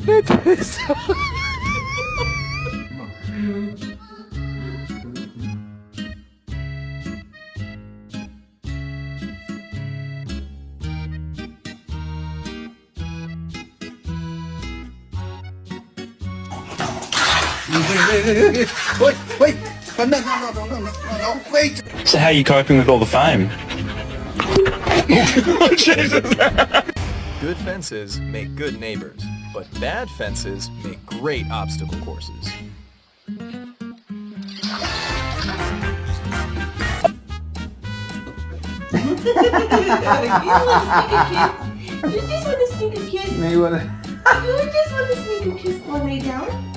내 됐어. Wait. No, wait. So how are you coping with all the fame? Good fences make good neighbors, but bad fences make great obstacle courses. You just want to sneak a kiss. May wanna. You just want to sneak a kiss on way down.